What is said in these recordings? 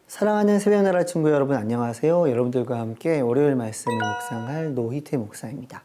사랑하는 새벽나라 친구 여러분 안녕하세요. 여러분들과 함께 월요일 말씀을 묵상할 노희태 목사입니다.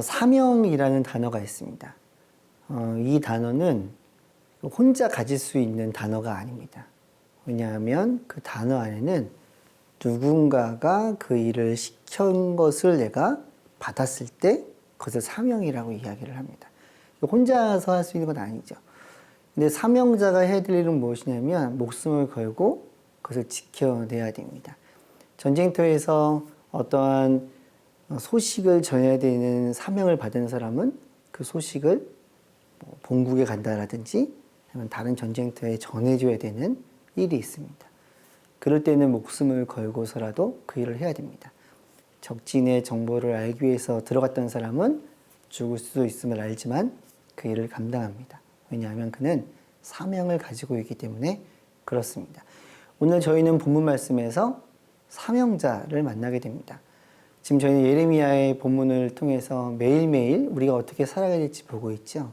사명이라는 단어가 있습니다. 이 단어는 혼자 가질 수 있는 단어가 아닙니다. 왜냐하면 그 단어 안에는 누군가가 그 일을 시킨 것을 내가 받았을 때 그것을 사명이라고 이야기를 합니다. 혼자서 할 수 있는 건 아니죠. 근데 사명자가 해야 될 일은 무엇이냐면 목숨을 걸고 그것을 지켜내야 됩니다. 전쟁터에서 어떠한 소식을 전해야 되는 사명을 받은 사람은 그 소식을 본국에 간다라든지 아니면 다른 전쟁터에 전해줘야 되는 일이 있습니다. 그럴 때는 목숨을 걸고서라도 그 일을 해야 됩니다. 적진의 정보를 알기 위해서 들어갔던 사람은 죽을 수도 있음을 알지만 그 일을 감당합니다. 왜냐하면 그는 사명을 가지고 있기 때문에 그렇습니다. 오늘 저희는 본문 말씀에서 사명자를 만나게 됩니다. 지금 저희는 예레미야의 본문을 통해서 매일매일 우리가 어떻게 살아가야 될지 보고 있죠.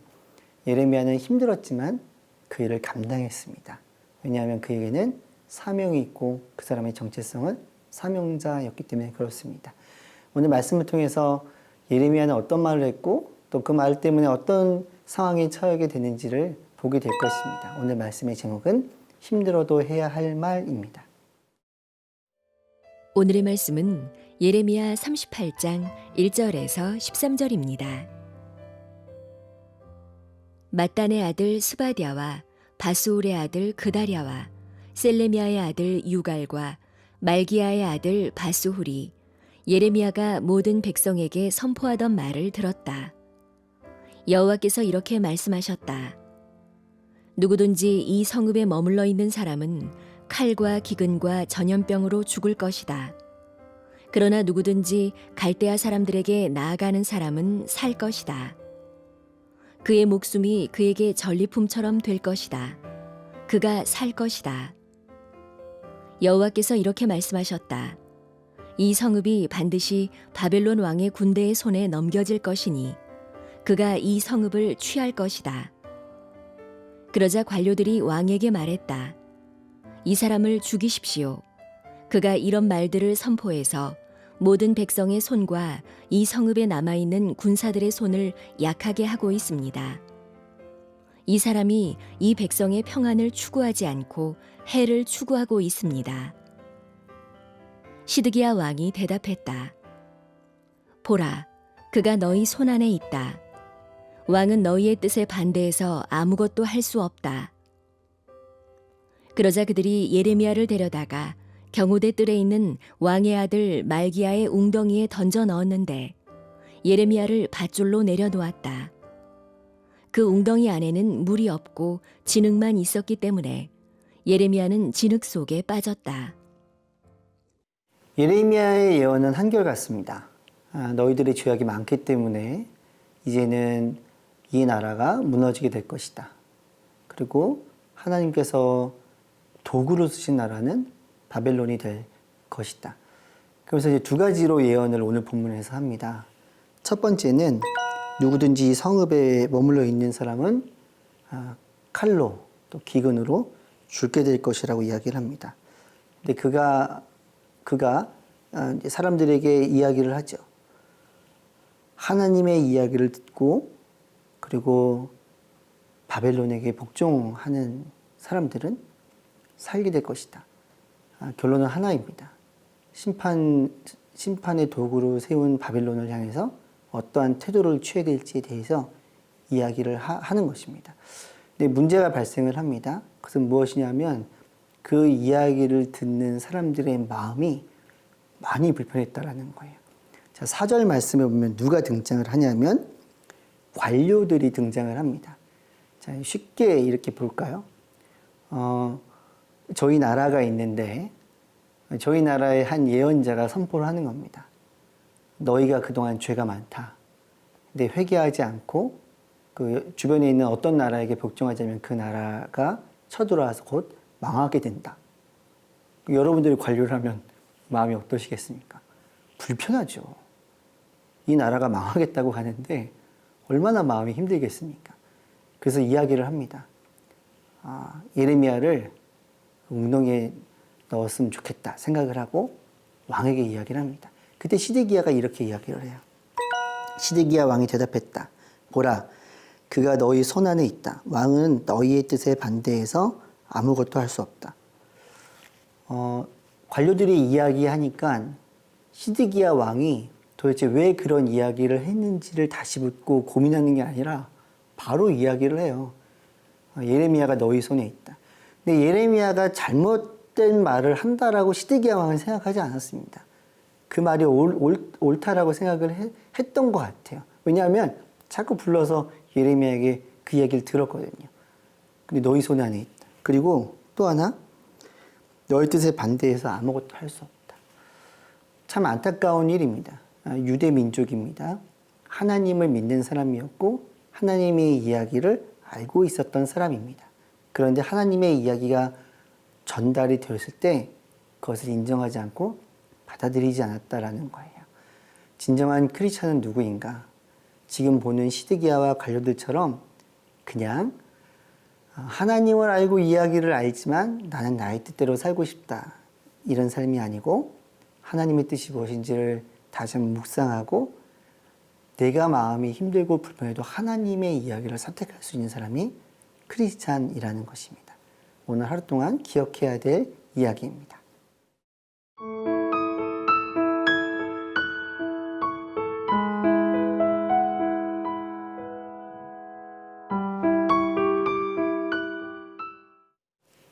예레미야는 힘들었지만 그 일을 감당했습니다. 왜냐하면 그에게는 사명이 있고 그 사람의 정체성은 사명자였기 때문에 그렇습니다. 오늘 말씀을 통해서 예레미야는 어떤 말을 했고 또 그 말 때문에 어떤 상황에 처하게 되는지를 보게 될 것입니다. 오늘 말씀의 제목은 힘들어도 해야 할 말입니다. 오늘의 말씀은 예레미야 38장 1절에서 13절입니다. mat단의 아들 스바랴와 바스울의 아들 그다랴와 셀레미야의 아들 유갈과 말기야의 아들 바스훌이 예레미야가 모든 백성에게 선포하던 말을 들었다. 여호와께서 이렇게 말씀하셨다. 누구든지 이 성읍에 머물러 있는 사람은 칼과 기근과 전염병으로 죽을 것이다. 그러나 누구든지 갈대아 사람들에게 나아가는 사람은 살 것이다. 그의 목숨이 그에게 전리품처럼 될 것이다. 그가 살 것이다. 여호와께서 이렇게 말씀하셨다. 이 성읍이 반드시 바벨론 왕의 군대의 손에 넘겨질 것이니 그가 이 성읍을 취할 것이다. 그러자 관료들이 왕에게 말했다. 이 사람을 죽이십시오. 그가 이런 말들을 선포해서 모든 백성의 손과 이 성읍에 남아있는 군사들의 손을 약하게 하고 있습니다. 이 사람이 이 백성의 평안을 추구하지 않고 해를 추구하고 있습니다. 시드기야 왕이 대답했다. 보라, 그가 너희 손 안에 있다. 왕은 너희의 뜻에 반대해서 아무것도 할 수 없다. 그러자 그들이 예레미야를 데려다가 경호대 뜰에 있는 왕의 아들 말기야의 웅덩이에 던져 넣었는데 예레미야를 밧줄로 내려놓았다. 그 웅덩이 안에는 물이 없고 진흙만 있었기 때문에 예레미야는 진흙 속에 빠졌다. 예레미야의 예언은 한결같습니다. 너희들의 죄악이 많기 때문에 이제는 이 나라가 무너지게 될 것이다. 그리고 하나님께서 도구로 쓰신 나라는 바벨론이 될 것이다. 그래서 이제 두 가지로 예언을 오늘 본문에서 합니다. 첫 번째는 누구든지 이 성읍에 머물러 있는 사람은 칼로 또 기근으로 죽게 될 것이라고 이야기를 합니다. 근데 그가 사람들에게 이야기를 하죠. 하나님의 이야기를 듣고 그리고 바벨론에게 복종하는 사람들은 살게 될 것이다. 결론은 하나입니다. 심판의 도구로 세운 바벨론을 향해서 어떠한 태도를 취해야 될지에 대해서 이야기를 하는 것입니다. 근데 문제가 발생을 합니다. 그것은 무엇이냐면 그 이야기를 듣는 사람들의 마음이 많이 불편했다라는 거예요. 자, 4절 말씀에 보면 누가 등장을 하냐면 관료들이 등장을 합니다. 자, 쉽게 이렇게 볼까요? 저희 나라가 있는데 저희 나라의 한 예언자가 선포를 하는 겁니다. 너희가 그동안 죄가 많다. 근데 회개하지 않고 그 주변에 있는 어떤 나라에게 복종하자면 그 나라가 쳐들어와서 곧 망하게 된다. 여러분들이 관료를 하면 마음이 어떠시겠습니까? 불편하죠. 이 나라가 망하겠다고 하는데 얼마나 마음이 힘들겠습니까? 그래서 이야기를 합니다. 예레미야를 웅덩이에 넣었으면 좋겠다 생각을 하고 왕에게 이야기를 합니다. 그때 시드기야가 이렇게 이야기를 해요. 시드기야 왕이 대답했다. 보라, 그가 너희 손 안에 있다. 왕은 너희의 뜻에 반대해서 아무것도 할 수 없다. 관료들이 이야기하니까 시드기야 왕이 도대체 왜 그런 이야기를 했는지를 다시 묻고 고민하는 게 아니라 바로 이야기를 해요. 예레미야가 너희 손에 있다. 근데 예레미야가 잘못된 말을 한다라고 시드기야 왕은 생각하지 않았습니다. 그 말이 옳다라고 생각을 했던 것 같아요. 왜냐하면 자꾸 불러서 예레미야에게 그 이야기를 들었거든요. 근데 너희 손 안에 있다. 그리고 또 하나, 너희 뜻에 반대해서 아무것도 할 수 없다. 참 안타까운 일입니다. 유대 민족입니다. 하나님을 믿는 사람이었고 하나님의 이야기를 알고 있었던 사람입니다. 그런데 하나님의 이야기가 전달이 되었을 때 그것을 인정하지 않고 받아들이지 않았다라는 거예요. 진정한 크리스찬은 누구인가? 지금 보는 시드기야와 관료들처럼 그냥 하나님을 알고 이야기를 알지만 나는 나의 뜻대로 살고 싶다. 이런 삶이 아니고 하나님의 뜻이 무엇인지를 다시 한번 묵상하고 내가 마음이 힘들고 불편해도 하나님의 이야기를 선택할 수 있는 사람이 크리스찬이라는 것입니다. 오늘 하루 동안 기억해야 될 이야기입니다.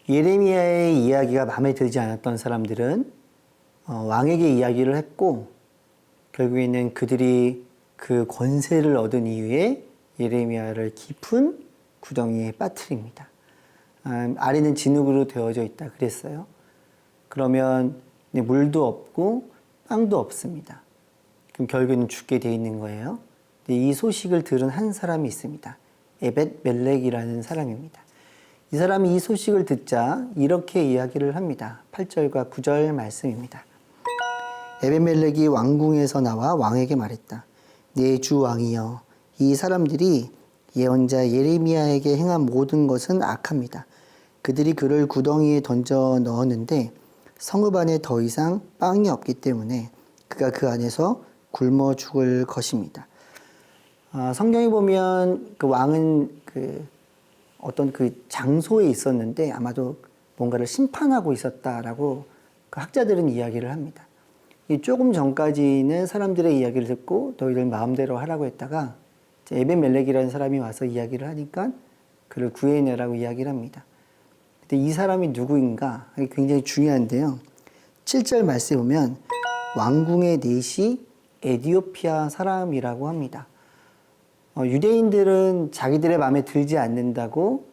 예레미야의 이야기가 마음에 들지 않았던 사람들은 왕에게 이야기를 했고 결국에는 그들이 그 권세를 얻은 이후에 예레미야를 깊은 구덩이에 빠뜨립니다. 아래는 진흙으로 되어져 있다 그랬어요. 그러면 물도 없고 빵도 없습니다. 그럼 결국에는 죽게 돼 있는 거예요. 이 소식을 들은 한 사람이 있습니다. 에벳 멜렉이라는 사람입니다. 이 사람이 이 소식을 듣자 이렇게 이야기를 합니다. 8절과 9절 말씀입니다. 에벳멜렉이 왕궁에서 나와 왕에게 말했다. 내 주 왕이여, 이 사람들이 예언자 예레미야에게 행한 모든 것은 악합니다. 그들이 그를 구덩이에 던져 넣었는데 성읍 안에 더 이상 빵이 없기 때문에 그가 그 안에서 굶어 죽을 것입니다. 성경에 보면 그 왕은 어떤 그 장소에 있었는데 아마도 뭔가를 심판하고 있었다라고 그 학자들은 이야기를 합니다. 조금 전까지는 사람들의 이야기를 듣고 너희들 마음대로 하라고 했다가 에벳멜렉이라는 사람이 와서 이야기를 하니까 그를 구해내라고 이야기를 합니다. 근데 이 사람이 누구인가? 이게 굉장히 중요한데요. 7절 말씀에 보면 왕궁의 넷이 에디오피아 사람이라고 합니다. 유대인들은 자기들의 마음에 들지 않는다고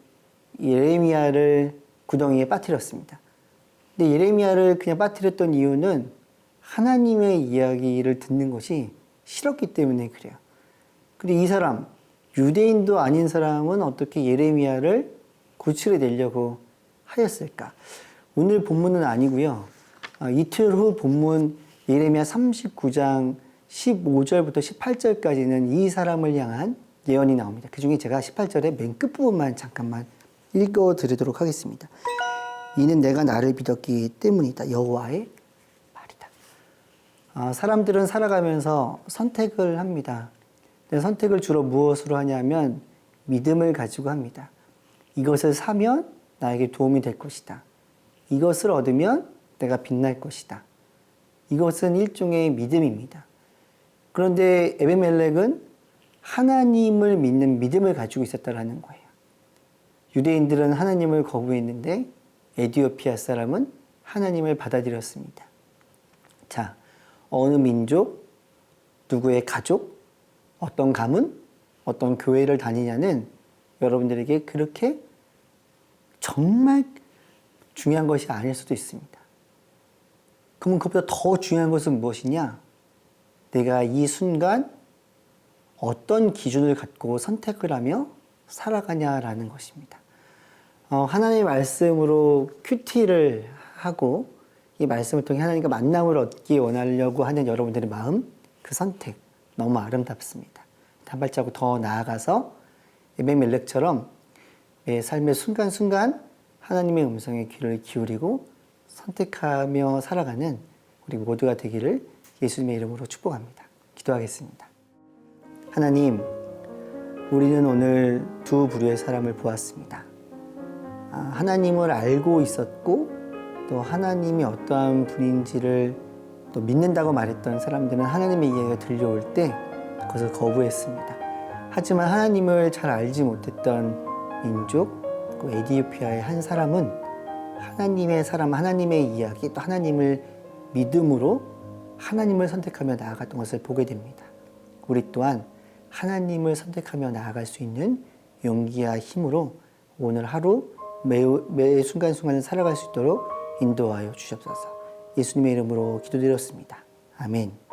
예레미야를 구덩이에 빠뜨렸습니다. 근데 예레미야를 그냥 빠뜨렸던 이유는 하나님의 이야기를 듣는 것이 싫었기 때문에 그래요. 근데 이 사람, 유대인도 아닌 사람은 어떻게 예레미야를 고치려 내려고 하였을까? 오늘 본문은 아니고요. 이틀 후 본문 예레미야 39장 15절부터 18절까지는 이 사람을 향한 예언이 나옵니다. 그 중에 제가 18절의 맨 끝부분만 잠깐만 읽어드리도록 하겠습니다. 이는 내가 나를 믿었기 때문이다. 여호와의 말이다. 사람들은 살아가면서 선택을 합니다. 선택을 주로 무엇으로 하냐면 믿음을 가지고 합니다. 이것을 사면 나에게 도움이 될 것이다. 이것을 얻으면 내가 빛날 것이다. 이것은 일종의 믿음입니다. 그런데 에벳멜렉은 하나님을 믿는 믿음을 가지고 있었다라는 거예요. 유대인들은 하나님을 거부했는데 에디오피아 사람은 하나님을 받아들였습니다. 자, 어느 민족, 누구의 가족, 어떤 가문, 어떤 교회를 다니냐는 여러분들에게 그렇게 정말 중요한 것이 아닐 수도 있습니다. 그러면 그것보다 더 중요한 것은 무엇이냐? 내가 이 순간 어떤 기준을 갖고 선택을 하며 살아가냐라는 것입니다. 하나님의 말씀으로 큐티를 하고 이 말씀을 통해 하나님과 만남을 얻기 원하려고 하는 여러분들의 마음, 그 선택 너무 아름답습니다. 한 발자국 더 나아가서 에벳멜렉처럼 내 삶의 순간순간 하나님의 음성에 귀를 기울이고 선택하며 살아가는 우리 모두가 되기를 예수님의 이름으로 축복합니다. 기도하겠습니다. 하나님, 우리는 오늘 두 부류의 사람을 보았습니다. 하나님을 알고 있었고 또 하나님이 어떠한 분인지를 또 믿는다고 말했던 사람들은 하나님의 이야기가 들려올 때 그것을 거부했습니다. 하지만 하나님을 잘 알지 못했던 민족, 그 에티오피아의 한 사람은 하나님의 사람, 하나님의 이야기, 또 하나님을 믿음으로 하나님을 선택하며 나아갔던 것을 보게 됩니다. 우리 또한 하나님을 선택하며 나아갈 수 있는 용기와 힘으로 오늘 하루 매 순간순간을 살아갈 수 있도록 인도하여 주시옵소서. 예수님의 이름으로 기도드렸습니다. 아멘.